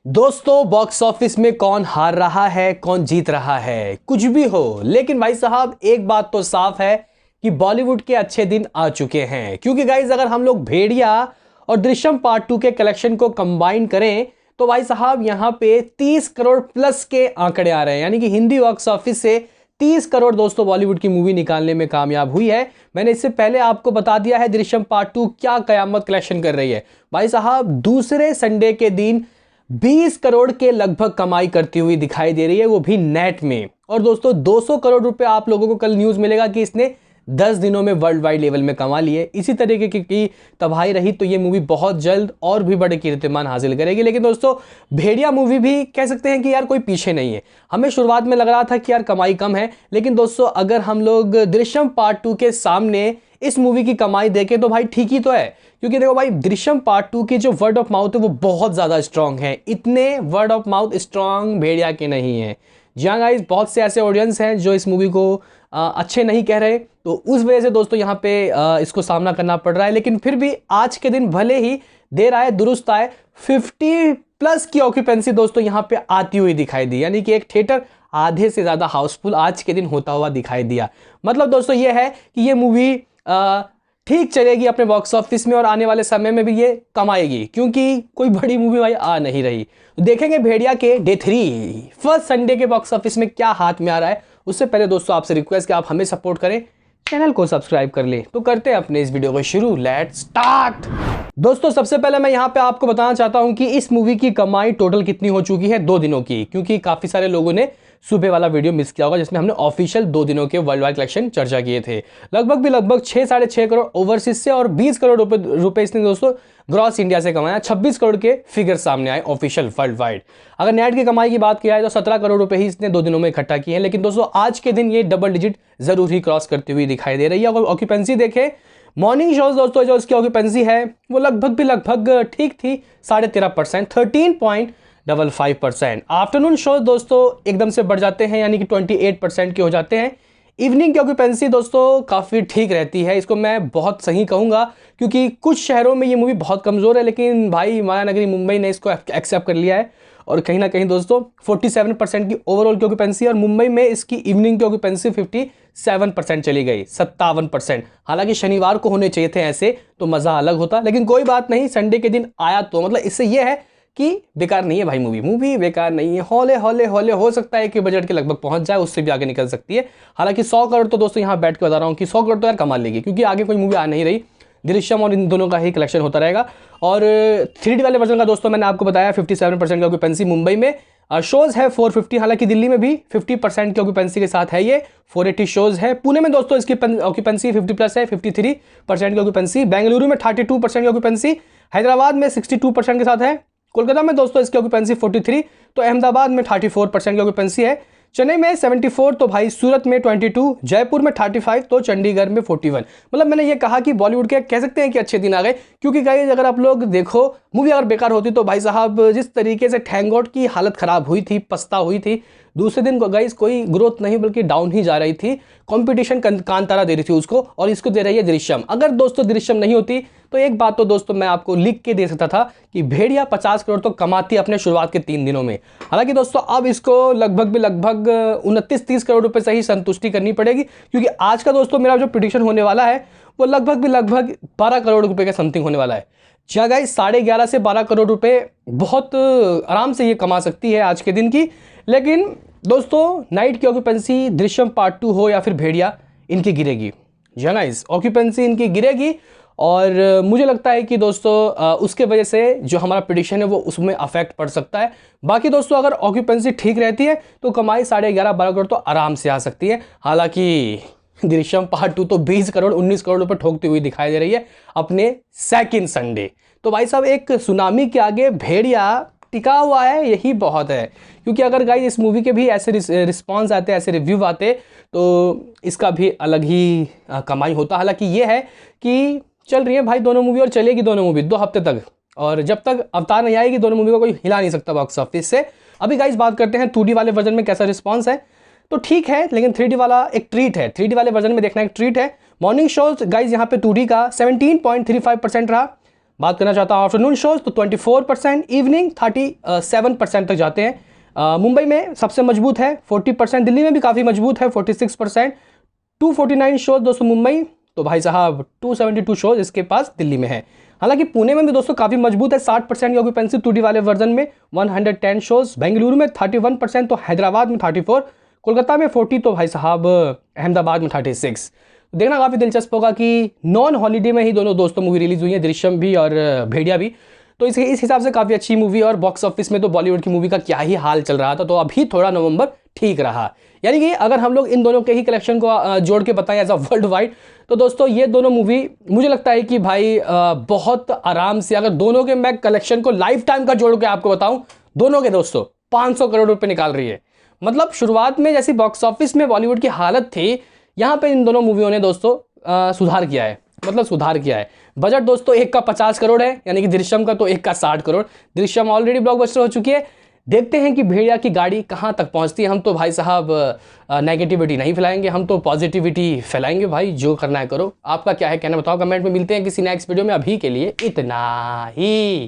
दोस्तों, box office में कौन हार रहा है कौन जीत रहा है कुछ भी हो, लेकिन भाई साहब एक बात तो साफ है कि बॉलीवुड के अच्छे दिन आ चुके हैं। क्योंकि गाइज अगर हम लोग भेड़िया और दृश्यम पार्ट 2 के कलेक्शन को कंबाइन करें तो भाई साहब यहां पे 30 करोड़ प्लस के आंकड़े आ रहे हैं। यानी कि हिंदी बॉक्स ऑफिस से 30 करोड़ दोस्तों बॉलीवुड की मूवी निकालने में कामयाब हुई है। मैंने इससे पहले आपको बता दिया है दृश्यम पार्ट 2 क्या कयामत कलेक्शन कर रही है। भाई साहब दूसरे संडे के दिन 20 करोड़ के लगभग कमाई करती हुई दिखाई दे रही है, वो भी नेट में। और दोस्तों 200 करोड़ रुपए आप लोगों को कल न्यूज मिलेगा कि इसने 10 दिनों में वर्ल्ड वाइड लेवल में कमा लिए। इसी तरीके की तबाही रही तो ये मूवी बहुत जल्द और भी बड़े कीर्तिमान हासिल करेगी। लेकिन दोस्तों भेड़िया मूवी भी कह सकते हैं कि यार कोई पीछे नहीं है। हमें शुरुआत में लग रहा था कि यार कमाई कम है, लेकिन दोस्तों अगर हम लोग दृश्यम पार्ट 2 के सामने इस मूवी की कमाई देखें तो भाई ठीक ही तो है। क्योंकि देखो भाई दृश्यम पार्ट 2 की जो वर्ड ऑफ माउथ है वो बहुत ज्यादा स्ट्रांग है। इतने वर्ड ऑफ माउथ स्ट्रांग भेड़िया के नहीं है। जी हाँ गाइस, बहुत से ऐसे ऑडियंस हैं जो इस मूवी को अच्छे नहीं कह रहे, तो उस वजह से दोस्तों यहाँ पे इसको सामना करना पड़ रहा है। लेकिन फिर भी आज के दिन भले ही देर आए दुरुस्त आए, 50 प्लस की ऑक्यूपेंसी दोस्तों यहाँ पे आती हुई दिखाई दी। यानी कि एक थिएटर आधे से ज्यादा हाउसफुल आज के दिन होता हुआ दिखाई दिया। मतलब दोस्तों ये है कि ये मूवी ठीक चलेगी अपने बॉक्स ऑफिस में और आने वाले समय में भी ये कमाएगी, क्योंकि कोई बड़ी मूवी भाई आ नहीं रही। देखेंगे भेड़िया के डे 3 फर्स्ट संडे के बॉक्स ऑफिस में क्या हाथ में आ रहा है। उससे पहले दोस्तों आपसे रिक्वेस्ट कि आप हमें सपोर्ट करें, चैनल को सब्सक्राइब कर ले। तो करते हैं अपने इस वीडियो को शुरू, लेट्स स्टार्ट। दोस्तों सबसे पहले मैं यहाँ पे आपको बताना चाहता हूँ कि इस मूवी की कमाई टोटल कितनी हो चुकी है 2 दिनों की। क्योंकि काफी सारे लोगों ने सुबह वाला वीडियो मिस किया होगा जिसमें हमने ऑफिशियल 2 दिनों के वर्ल्ड वाइड कलेक्शन चर्चा किए थे। लगभग 6-6.5 करोड़ ओवरसीज से और 20 करोड़ रुपए इसने दोस्तों ग्रॉस इंडिया से कमाया। 26 करोड़ के फिगर सामने आए ऑफिशियल वर्ल्ड वाइड। अगर नेट की कमाई की बात की जाए तो 17 करोड़ रुपए ही इसने 2 दिनों में इकट्ठा किए हैं। लेकिन दोस्तों आज के दिन ये डबल डिजिट जरूर ही क्रॉस करती हुई दिखाई दे रही है। अगर ऑक्यूपेंसी देखें मॉर्निंग शोज दोस्तों जो इसकी ऑक्यूपेंसी है वो लगभग ठीक थी 13.5%, 13.55%। आफ्टरनून शोज दोस्तों एकदम से बढ़ जाते हैं, यानी कि 28% के हो जाते हैं। इवनिंग की ऑक्यूपेंसी दोस्तों काफ़ी ठीक रहती है, इसको मैं बहुत सही कहूँगा। क्योंकि कुछ शहरों में ये मूवी बहुत कमज़ोर है, लेकिन भाई मायानगरी मुंबई ने इसको एक्सेप्ट कर लिया है। और कहीं ना कहीं दोस्तों 47% की ओवरऑल की ऑक्यूपेंसी और मुंबई में इसकी इवनिंग की ऑक्यूपेंसी 57% चली गई, 57%। हालांकि शनिवार को होने चाहिए थे ऐसे तो मज़ा अलग होता, लेकिन कोई बात नहीं, संडे के दिन आया तो मतलब इससे यह है कि बेकार नहीं है भाई। मूवी बेकार नहीं है। हौले हो सकता है कि बजट के लगभग पहुंच जाए, उससे भी आगे निकल सकती है। हालांकि 100 करोड़ तो दोस्तों यहाँ बैठ के बता रहा हूँ कि 100 करोड़ तो यार कमा लेगी, क्योंकि आगे कोई मूवी आ नहीं रही। दृश्यम और इन दोनों का ही कलेक्शन होता रहेगा। और 3D वाले वर्जन का दोस्तों मैंने आपको बताया 57% की ऑक्यूपेंसी मुंबई में शोज है 450। हालांकि दिल्ली में भी 50% की ऑक्यूपेंसी के साथ है, ये 480 शोज है। पुणे में दोस्तों इसकी ऑक्यूपेंसी 50 प्लस है, 53% की ऑक्यूपेंसी। बेंगलुरु में 32% की ऑक्यूपेंसी, हैदराबाद में 62% के साथ है। कोलकाता में दोस्तों इसकी ऑक्यूपेंसी 43, तो अहमदाबाद में 34% की ऑक्यूपेंसी है। चेन्नई में 74, तो भाई सूरत में 22, जयपुर में 35, तो चंडीगढ़ में 41। मतलब मैंने ये कहा कि बॉलीवुड के कह सकते हैं कि अच्छे दिन आ गए। क्योंकि गाइस अगर आप लोग देखो मूवी अगर बेकार होती तो भाई साहब जिस तरीके से ठैंगोट की हालत खराब हुई थी, पछता हुई थी, दूसरे दिन गाइस कोई ग्रोथ नहीं बल्कि डाउन ही जा रही थी। कंपटीशन कांतारा दे रही थी उसको, और इसको दे रही है दृश्यम। अगर दोस्तों दृश्यम नहीं होती तो एक बात तो दोस्तों मैं आपको लिख के दे सकता था कि भेड़िया 50 करोड़ तो कमाती अपने शुरुआत के 3 दिनों में। हालांकि दोस्तों अब इसको लगभग 29-30 करोड़ रुपए से ही संतुष्टि करनी पड़ेगी। क्योंकि आज का दोस्तों मेरा जो प्रेडिक्शन होने वाला है वो लगभग 12 करोड़ रुपए का समथिंग होने वाला है। जहाँ गाइस 11.5 से 12 करोड़ रुपए बहुत आराम से ये कमा सकती है आज के दिन की। लेकिन दोस्तों नाइट की ऑक्यूपेंसी दृश्यम पार्ट 2 हो या फिर भेड़िया, इनकी गिरेगी। जी गाइस ऑक्यूपेंसी इनकी गिरेगी। और मुझे लगता है कि दोस्तों उसके वजह से जो हमारा प्रेडिक्शन है वो उसमें अफेक्ट पड़ सकता है। बाकी दोस्तों अगर ऑक्यूपेंसी ठीक रहती है तो कमाई 11.5-12 करोड़ तो आराम से आ सकती है। हालांकि दृश्यम पार्ट 2 तो 20 करोड़ 19 करोड़ रुपए ठोकती हुई दिखाई दे रही है अपने सेकंड संडे। तो भाई साहब एक सुनामी के आगे भेड़िया टिका हुआ है, यही बहुत है। क्योंकि अगर गाइस इस मूवी के भी ऐसे रिस्पॉन्स आते, ऐसे रिव्यू आते, तो इसका भी अलग ही कमाई होता। हालांकि ये है कि चल रही है भाई दोनों मूवी और चलेगी दोनों मूवी 2 हफ्ते तक, और जब तक अवतार नहीं आएगी दोनों मूवी को कोई हिला नहीं सकता बॉक्स ऑफिस से। अभी गाइस बात करते हैं 2D वाले वर्जन में कैसा रिस्पॉन्स है। तो ठीक है, लेकिन 3D वाला एक ट्रीट है। 3D वाले वर्जन में देखना एक ट्रीट है। मॉर्निंग शोज गाइस यहाँ पे 2D का 17.35% रहा। बात करना चाहता हूँ आफ्टरनून शोज तो 24%, इवनिंग 37% तक जाते हैं। मुंबई में सबसे मजबूत है 40%, दिल्ली में भी काफ़ी मजबूत है 46%। 249 शोज दोस्तों मुंबई, तो भाई साहब 272 शोज इसके पास दिल्ली में है। हालांकि पुणे में भी दोस्तों काफ़ी मजबूत है 60% की ऑक्यूपेंसी 2D वाले वर्जन में, 110 शोज। बेंगलुरु में 31%, तो हैदराबाद में 34, कोलकाता में 40, तो भाई साहब अहमदाबाद में 36। देखना काफ़ी दिलचस्प होगा कि नॉन हॉलीडे में ही दोनों दोस्तों मूवी रिलीज हुई है, दृश्यम भी और भेड़िया भी। तो इस हिसाब से काफ़ी अच्छी मूवी है। और बॉक्स ऑफिस में तो बॉलीवुड की मूवी का क्या ही हाल चल रहा था, तो अभी थोड़ा नवंबर ठीक रहा। यानी कि अगर हम लोग इन दोनों के ही कलेक्शन को जोड़ के बताएं एज अ वर्ल्ड वाइड, तो दोस्तों ये दोनों मूवी मुझे लगता है कि भाई बहुत आराम से, अगर दोनों के मैं कलेक्शन को लाइफ टाइम का जोड़ के आपको बताऊं, दोनों के दोस्तों 500 करोड़ रुपए निकाल रही है। मतलब शुरुआत में जैसी बॉक्स ऑफिस में बॉलीवुड की हालत थी, यहाँ पे इन दोनों मूवियों ने दोस्तों सुधार किया है, मतलब सुधार किया है। बजट दोस्तों एक का 50 करोड़ है, यानी कि दृश्यम का तो एक का 60 करोड़। दृश्यम ऑलरेडी ब्लॉकबस्टर हो चुकी है। देखते हैं कि भेड़िया की गाड़ी कहाँ तक पहुँचती है। हम तो भाई साहब नेगेटिविटी नहीं फैलाएंगे, हम तो पॉजिटिविटी फैलाएंगे। भाई जो करना है करो। आपका क्या है कहना बताओ कमेंट में। मिलते हैं किसी नेक्स्ट वीडियो में, अभी के लिए इतना ही।